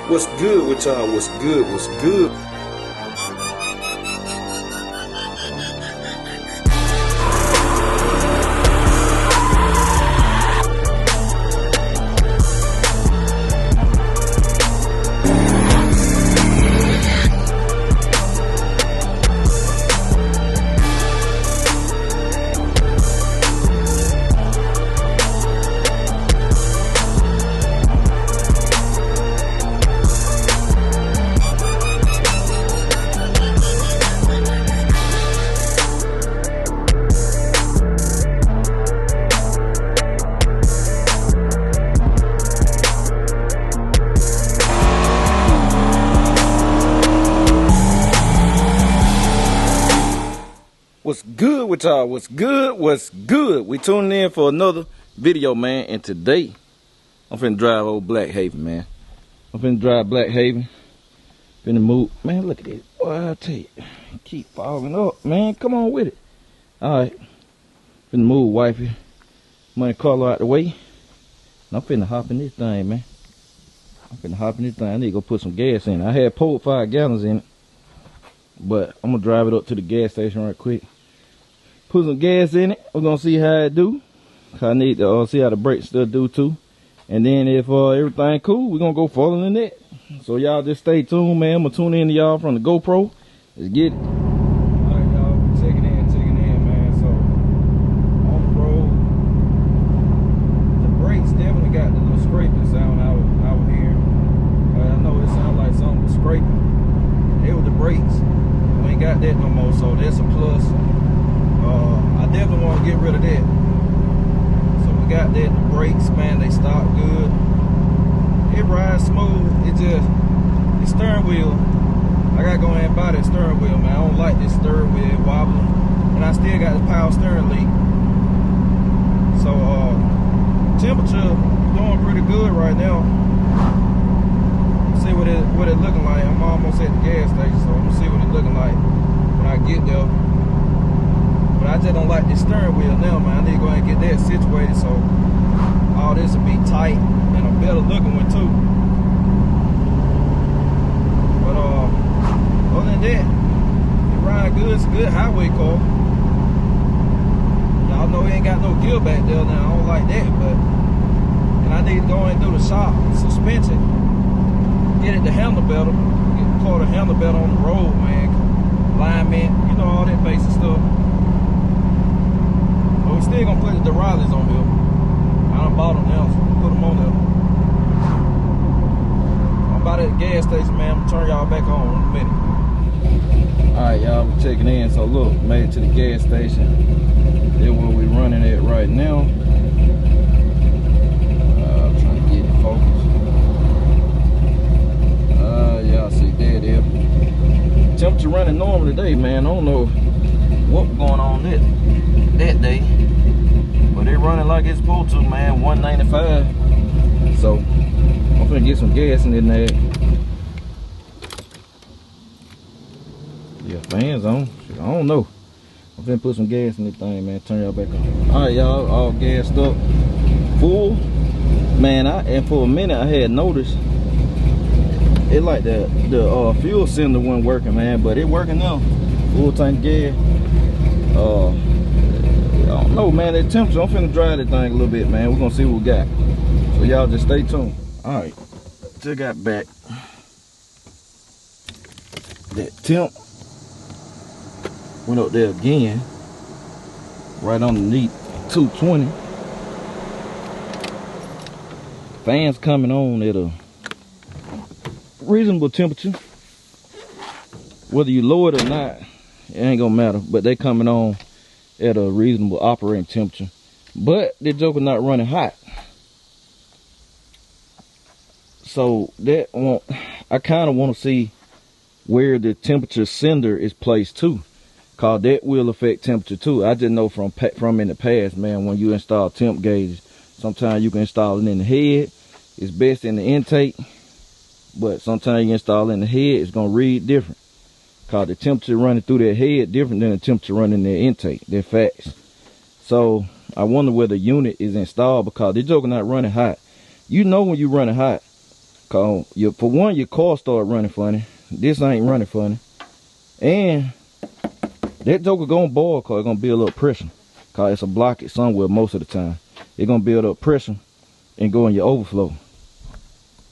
What's good with y'all? What's good? What's good? What's good with y'all? What's good? What's good? We tuning in for another video, man. And today, I'm finna drive old Black Haven, man. I'm finna drive Black Haven. Finna move. Man, look at this. Boy, I tell you, keep fogging up, man. Come on with it. Alright. Finna move wifey. Money Carlo out the way. And I'm finna hop in this thing, man. I'm finna hop in this thing. I need to go put some gas in it. I had pulled 5 gallons in it. But I'm gonna drive it up to the gas station right quick. Put some gas in it. We're gonna see how it do. I need to see how the brakes still do too. And then if everything cool, we're gonna go further than that. So y'all just stay tuned, man. I'm gonna tune in to y'all from the GoPro. Let's get it. Alright, y'all, checking in, man. So on the road, the brakes definitely got the little scraping sound I was hearing. I know it sounded like something was scraping. It was the brakes. We ain't got that no more, so that's a plus. I definitely want to get rid of that. So we got that. The brakes, man, they stop good. It rides smooth. It just, the steering wheel, I gotta go ahead and buy that steering wheel, man. I don't like this steering wheel wobbling, and I still got the power steering lead. So temperature doing pretty good right now. See what it looking like. I'm almost at the gas station, so I'm gonna see what it looking like when I get there. But I just don't like this steering wheel now, man. I need to go ahead and get that situated so all this will be tight and a better looking one too. But other than that, it ride good. It's a good highway car. Y'all know it ain't got no gear back there now. I don't like that, but and I need to go in and do the shop suspension. Get it to handle better. Get the car to handle better on the road, man. Alignment, you know, all that basic stuff. But we still gonna put the Riley's on here. I done bought them now, so put them on there. I'm about at the gas station, man. I'm gonna turn y'all back on in a minute. Alright, y'all, we're checking in. So look, made it to the gas station. That's where we running at right now. I'm trying to get it focused. Y'all see there, there. Temperature running normal today, man. I don't know what's going on that day, but it running like it's supposed to, man. 195. So I'm finna get some gas in there. Yeah, fans on. Shit, I don't know. I'm finna put some gas in this thing, man. Turn y'all back on. All right, y'all, all gassed up, full, man. And for a minute I had noticed it like the fuel cylinder wasn't working, man, but it working now. Full tank gas. I don't know, man. That temperature, I'm finna drive that thing a little bit, man. We're gonna see what we got. So y'all just stay tuned. All right, just got back. That temp went up there again, right underneath 220. Fans coming on at a reasonable temperature. Whether you lower it or not, it ain't gonna matter, but they coming on at a reasonable operating temperature. But the joker not running hot, so that won't, I kind of want to see where the temperature sender is placed too, cause that will affect temperature too. I just know from in the past, man, when you install temp gauges, sometimes you can install it in the head. It's best in the intake, but sometimes you install it in the head, it's gonna read different. Cause the temperature running through that head different than the temperature running in the intake. They're facts. So I wonder where the unit is installed, because this joker not running hot. You know when you running hot, Cause for one, your car start running funny. This ain't running funny. And that joker gonna boil cause it's gonna build up pressure. Cause it's a blockage somewhere most of the time. It's gonna build up pressure and go in your overflow.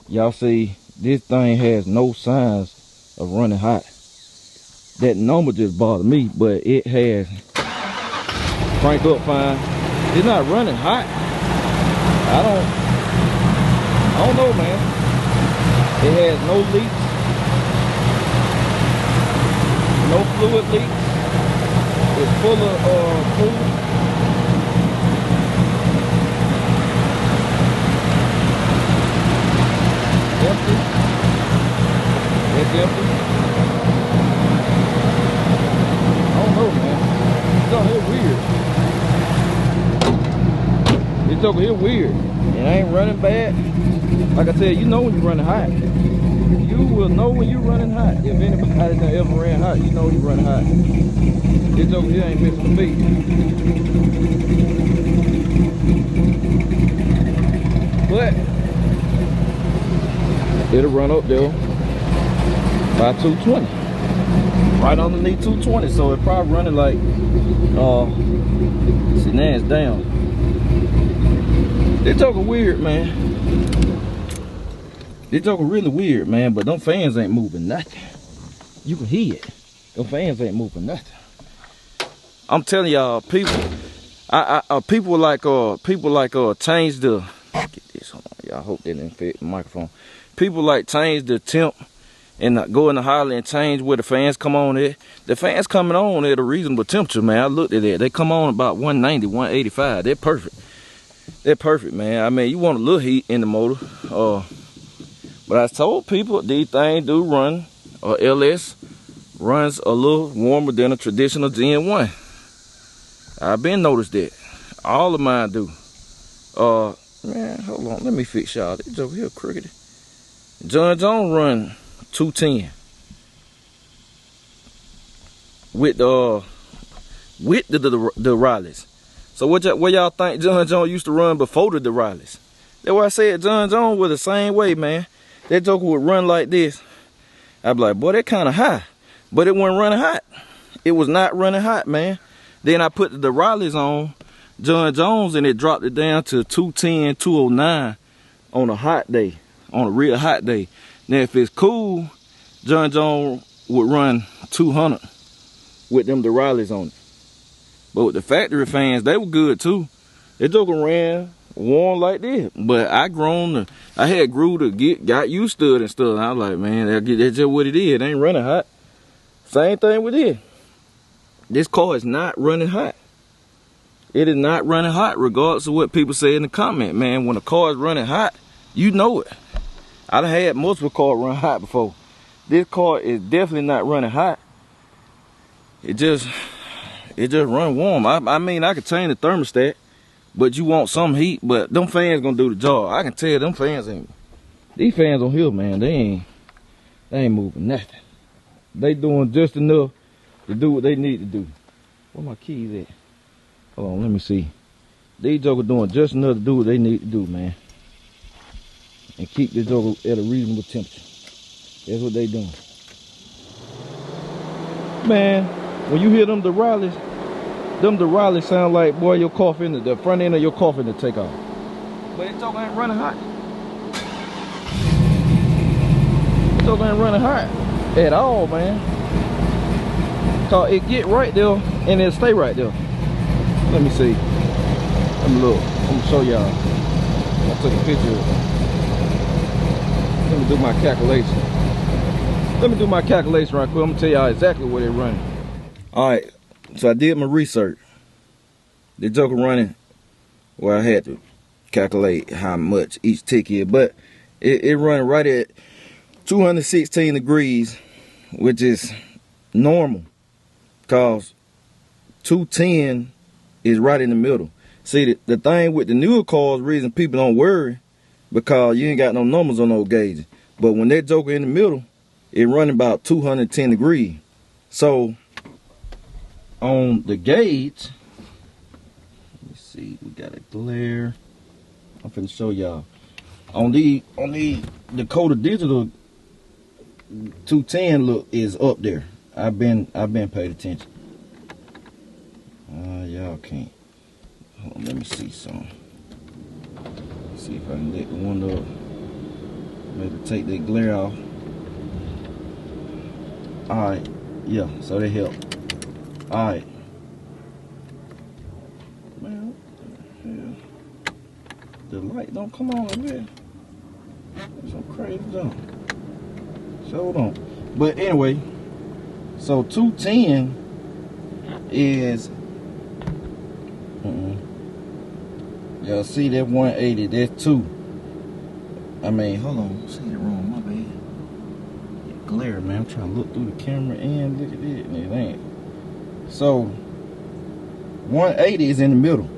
Y'all see, this thing has no signs of running hot. That number just bothered me, but it has cranked up fine. It's not running hot. I don't know, man. It has no leaks, no fluid leaks. It's full of fluid. Empty. It's empty. I don't know, man. It's over here weird. It's over here weird. It ain't running bad. Like I said, you know when you're running hot. You will know when you're running hot. If anybody that ever ran hot, you know you're running hot. This over here ain't missing a beat. But it'll run up there by 220. Right underneath 220. So it's probably running like see, now it's down. This joker weird, man. This joker really weird, man, but them fans ain't moving nothing. You can hear it. Them fans ain't moving nothing. I'm telling y'all, people like change the, get this, hold on, y'all, hope that didn't fit the microphone. People like change the temp and go in the holler and change where the fans come on at. The fans coming on at a reasonable temperature, man. I looked at that. They come on about 190, 185. They're perfect. They're perfect, man. I mean, you want a little heat in the motor. But I told people these things do run, LS runs a little warmer than a traditional Gen 1. I've been noticed that. All of mine do. Man, hold on. Let me fix y'all. This over here crooked. John Jones run 210 with the Rileys. So what y'all think John Jones used to run before the Rileys? That's why I said John Jones was the same way, man. That joker would run like this. I'd be like, boy, that kind of high. But it wasn't running hot. It was not running hot, man. Then I put the Rileys on John Jones and it dropped it down to 210, 209 on a hot day, on a real hot day. Now, if it's cool, John Jones would run 200 with them the Rileys on it. But with the factory fans, they were good too. That joker ran warm like this. But I had grew to got used to it and stuff. And I was like, man, that's just what it is. It ain't running hot. Same thing with this. This car is not running hot. It is not running hot, regardless of what people say in the comment, man. When a car is running hot, you know it. I done had multiple cars run hot before. This car is definitely not running hot. It just run warm. I mean, I could change the thermostat, but you want some heat. But them fans gonna do the job. I can tell them fans ain't. These fans on here, man, they ain't moving nothing. They doing just enough to do what they need to do. Where my keys at? Hold on, let me see. These jokers doing just enough to do what they need to do, man. And keep this joker at a reasonable temperature. That's what they doing. Man, when you hear them the Rileys sound like, boy, your car finna, the front end of your car finna take off. But this joker ain't running hot. This joker ain't running hot at all, man. Cause it get right there and it stay right there. Let me see. Let me look. I'm gonna show y'all. I took a picture of it. Let me do my calculation. Let me do my calculation right quick. I'm gonna tell y'all exactly where they're running. Alright, so I did my research. The joker running, well, I had to calculate how much each tick is, but it running right at 216 degrees, which is normal. Cause 210 is right in the middle. See, the thing with the newer cars, reason people don't worry, because you ain't got no numbers on those gauges. But when that joker in the middle, it running about 210 degrees. So on the gauge, let me see, we got a glare. I'm finna show y'all. On the Dakota Digital 210 look is up there. I've been paid attention. Y'all can't. Hold on, let me see some. See if I can let the window up. Maybe take that glare off. Alright, yeah, so they help. Alright. Man, what the hell? The light don't come on up here. That's some crazy stuff. So hold on. But anyway, so 210 is y'all see that 180, that's 2. I mean, hold on, see it wrong, my bad. It glare, man. I'm trying to look through the camera and look at it, and it ain't. So 180 is in the middle.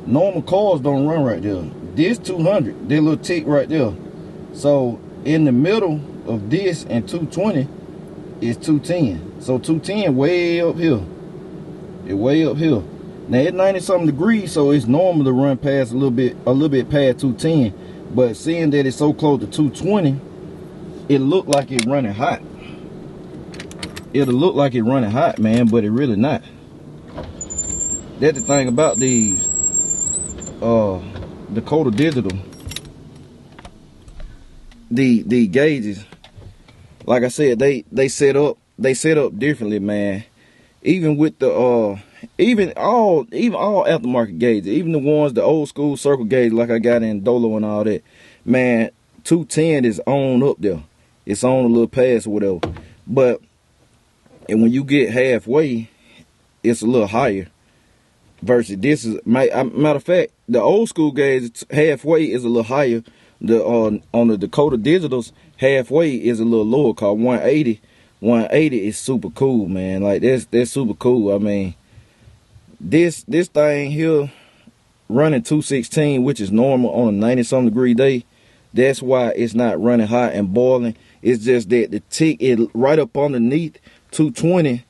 Normal cars don't run right there. This 200, that little tick right there. So in the middle of this and 220 is 210. So 210 way up here. It way up here. Now it's 90-something degrees, so it's normal to run past a little bit past 210. But seeing that it's so close to 220, it look like it's running hot. It'll look like it's running hot, man, but it really not. That's the thing about these Dakota Digital. The gauges, like I said, they set up differently, man. Even with the even all aftermarket gauges, even the ones, the old school circle gauge like I got in Dolo and all that, man, 210 is on up there. It's on a little past or whatever. But and when you get halfway, it's a little higher. Versus this is matter of fact, the old school gauge halfway is a little higher. The on the Dakota Digitals, halfway is a little lower, called 180. 180 is super cool, man. Like that's super cool. I mean, this thing here running 216, which is normal on a 90-something degree day. That's why it's not running hot and boiling. It's just that the tick is right up underneath 220.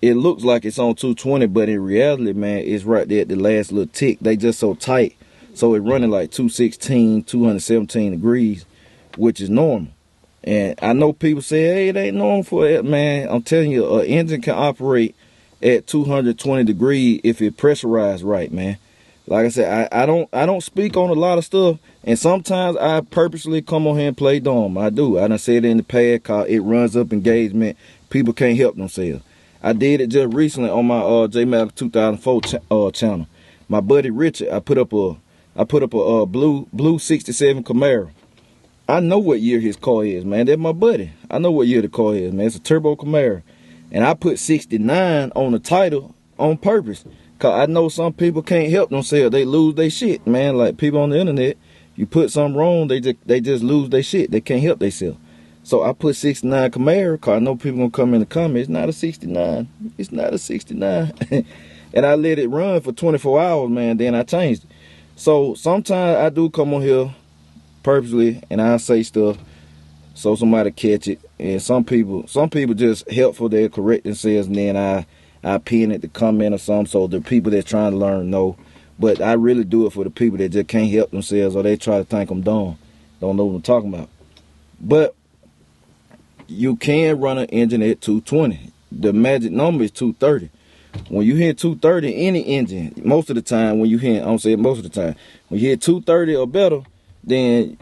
It looks like it's on 220, but in reality, man, it's right there at the last little tick. They just so tight. So it's running like 216, 217 degrees, which is normal. And I know people say, hey, it ain't normal for it, man. I'm telling you, an engine can operate at 220 degrees if it pressurized right, man. Like I said, I don't speak on a lot of stuff, and sometimes I purposely come on here and play dumb. I do. I done said it in the past, cause it runs up engagement. People can't help themselves. I did it just recently on my JMalcom 2004 channel. My buddy Richard, I put up a blue 67 Camaro. I know what year his car is, man. That's my buddy. I know what year the car is, man. It's a turbo Camaro. And I put 69 on the title on purpose. Cause I know some people can't help themselves. They lose their shit, man. Like people on the internet, you put something wrong, they just lose their shit. They can't help themselves. So I put 69 Camaro, cause I know people gonna come in the comments. It's not a 69. It's not a 69. And I let it run for 24 hours, man. Then I changed it. So sometimes I do come on here purposely and I say stuff so somebody catch it. And some people just helpful, they'll correct themselves, and then I pin it to comment or something, so the people that trying to learn know. But I really do it for the people that just can't help themselves, or they try to think I'm dumb, don't know what I'm talking about. But you can run an engine at 220. The magic number is 230. When you hit 230, any engine, most of the time when you hit, I don't say most of the time, when you hit 230 or better, then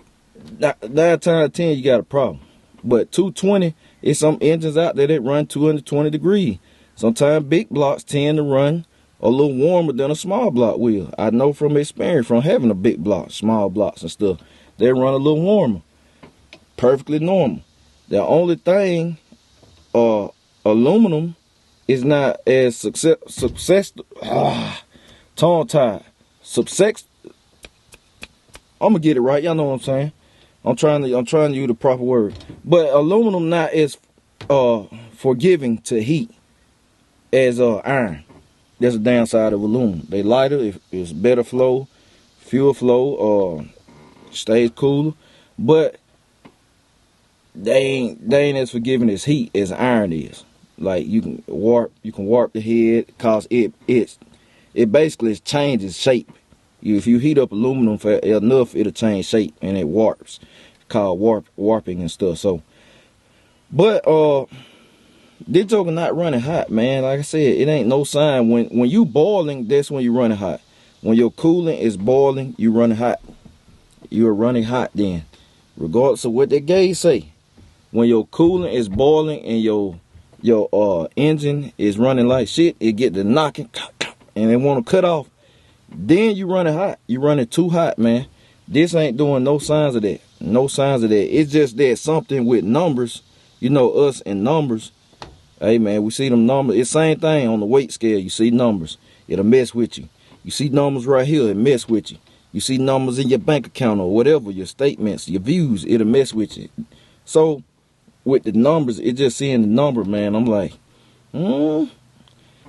9 times out of 10 you got a problem. But 220, it's some engines out there that run 220 degrees. Sometimes big blocks tend to run a little warmer than a small block will. I know from experience, from having a big block, small blocks and stuff, they run a little warmer. Perfectly normal. The only thing, aluminum is not as tongue-tied. I'm gonna get it right. Y'all know what I'm saying. I'm trying to use the proper word. But aluminum not as forgiving to heat as iron. That's a downside of aluminum. They lighter, it's better flow, fuel flow, stays cooler, but they ain't as forgiving as heat as iron is. Like you can warp the head, cause it basically changes shape. If you heat up aluminum for enough, it'll change shape and it warps. Called warping and stuff. So, but this joker not running hot, man. Like I said, it ain't no sign. When you boiling, that's when you running hot. When your coolant is boiling, you running hot. You're running hot then, regardless of what the gauge say. When your coolant is boiling and your engine is running like shit, it get to knocking and it want to cut off. Then you running hot. You running too hot, man. This ain't doing no signs of that. No signs of that. It's just that something with numbers. You know us and numbers. Hey man, we see them numbers. It's the same thing on the weight scale. You see numbers, it'll mess with you. You see numbers right here, it mess with you. You see numbers in your bank account or whatever, your statements, your views, it'll mess with you. So with the numbers, it's just seeing the number, man. I'm like,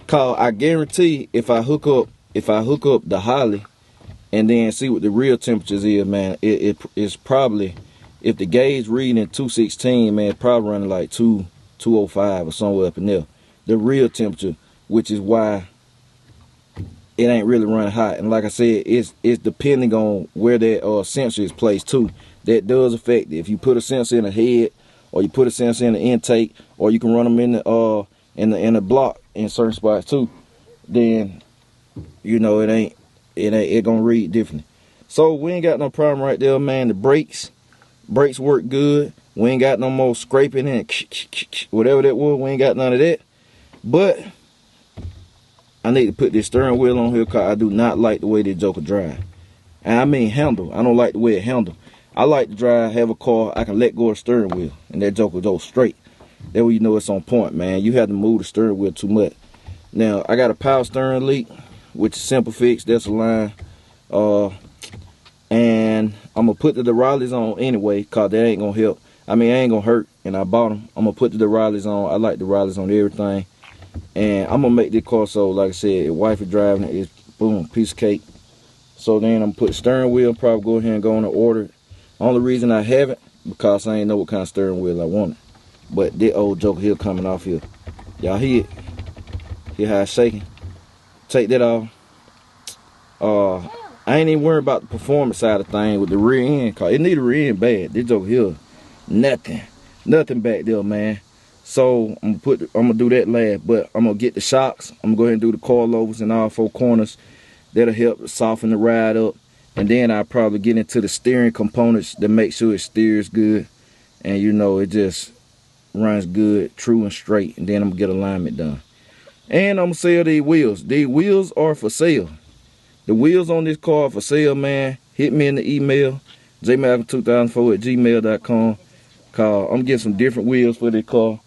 cause I guarantee if I hook up the Holly and then see what the real temperatures is, man, it's probably, if the gauge reading 216, man, it's probably running like 205 or somewhere up in there. The real temperature, which is why it ain't really running hot. And like I said, it's depending on where that sensor is placed too. That does affect it. If you put a sensor in the head, or you put a sensor in the intake, or you can run them in the block in certain spots too, then you know it gonna read differently. So we ain't got no problem right there, man. The brakes work good. We ain't got no more scraping and whatever that was. We ain't got none of that. But I need to put this steering wheel on here because I do not like the way this joker drive. And I mean handle. I don't like the way it handle. I like to drive, have a car, I can let go of the steering wheel and that joker goes straight. That way you know it's on point, man. You have to move the steering wheel too much. Now, I got a power steering leak, which is simple fix. That's a line. And I'm going to put the Duralis on anyway because that ain't going to help. I mean, it ain't going to hurt. And I bought them. I'm going to put the Duralis on. I like the Duralis on everything. And I'm going to make this car so, like I said, if wife is driving it, it's boom, piece of cake. So then I'm going to put the steering wheel, probably go ahead and go on and order it. Only reason I haven't, because I ain't know what kind of steering wheel I wanted. But that old joker here coming off here. Y'all hear it? Hear how it's shaking? Take that off. I ain't even worried about the performance side of things with the rear end, cause it need a rear end bad. This joker here, nothing back there, man. So I'm gonna do that last, but I'm gonna get the shocks. I'm gonna go ahead and do the coilovers in all four corners. That'll help soften the ride up. And then I'll probably get into the steering components to make sure it steers good. And you know, it just runs good, true and straight. And then I'm gonna get alignment done. And I'm gonna sell these wheels. These wheels are for sale. The wheels on this car are for sale, man. Hit me in the email, jmalcom2004@gmail.com. I'm getting some different wheels for this car.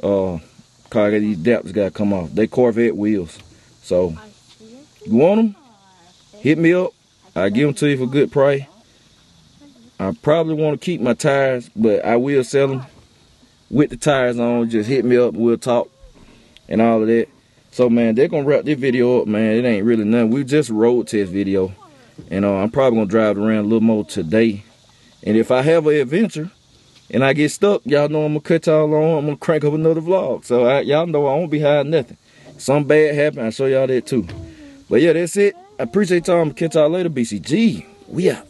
Car got these adapters gotta come off. They Corvette wheels. So you want them? Hit me up. I'll give them to you for a good price. I probably want to keep my tires, but I will sell them with the tires on. Just hit me up, we'll talk and all of that. So man, they're gonna wrap this video up, man. It ain't really nothing. We just a road test video. And I'm probably gonna drive it around a little more today. And if I have an adventure and I get stuck, y'all know I'm gonna cut y'all on. I'm gonna crank up another vlog. So y'all know I won't be hiding nothing. Something bad happen, I'll show y'all that too. But yeah, that's it. I appreciate y'all. I'm gonna catch y'all later. BCG, we out.